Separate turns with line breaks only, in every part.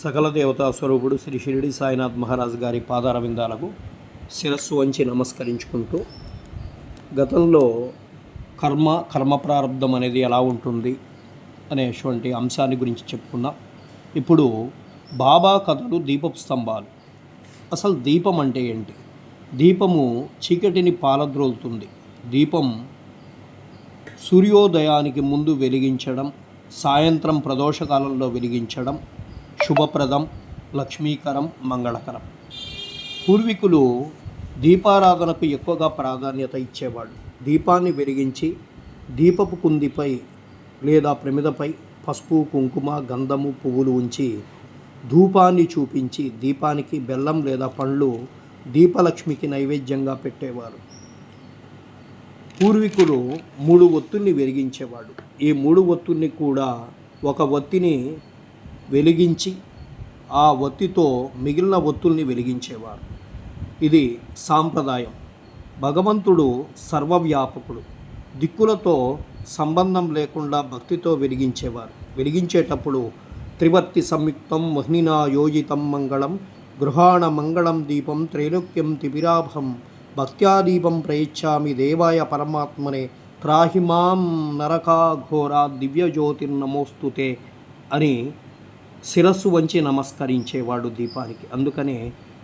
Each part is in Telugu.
సకల దేవతా స్వరూపుడు శ్రీ షిరిడి సాయినాథ్ మహారాజ్ గారి పాదారవిందాలకు శిరస్సు వంచి నమస్కరించుకుంటూ గతంలో కర్మ ప్రారంధం అనేది ఎలా ఉంటుంది అనేటువంటి అంశాన్ని గురించి చెప్పుకుందాం. ఇప్పుడు బాబా కథలు దీపపు స్తంభాలు. అసలు దీపం అంటే ఏంటి? దీపము చీకటిని పాలద్రోలుతుంది. దీపం సూర్యోదయానికి ముందు వెలిగించడం, సాయంత్రం ప్రదోషకాలంలో వెలిగించడం శుభప్రదం, లక్ష్మీకరం, మంగళకరం. పూర్వీకులు దీపారాధనకు ఎక్కువగా ప్రాధాన్యత ఇచ్చేవాడు. దీపాన్ని వెలిగించి దీపపు కుందిపై లేదా ప్రమిదపై పసుపు, కుంకుమ, గంధము, పువ్వులు ఉంచి ధూపాన్ని చూపించి దీపానికి బెల్లం లేదా పండ్లు దీపలక్ష్మికి నైవేద్యంగా పెట్టేవారు. పూర్వీకులు 3 ఒత్తుల్ని వెలిగించేవాడు. ఈ 3 ఒత్తుల్ని కూడా ఒక ఒత్తిని వెలిగించి ఆ ఒత్తితో మిగిలిన ఒత్తుల్ని వెలిగించేవారు. ఇది సాంప్రదాయం. భగవంతుడు సర్వవ్యాపకుడు. దిక్కులతో సంబంధం లేకుండా భక్తితో వెలిగించేవారు. వెలిగించేటప్పుడు త్రివర్తి సంయుక్తం మహ్నినా యోజితం మంగళం గృహాణ మంగళం దీపం త్రైలోక్యం తిపిరాభం భక్త్యాదీపం ప్రయచ్చామి దేవాయ పరమాత్మనే త్రాహిమాం నరకాఘోరా దివ్యజ్యోతిర్నమోస్తుతే అని శిరస్సు వంచి నమస్కరించేవాడు దీపానికి. అందుకనే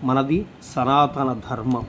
మనది సనాతన ధర్మం.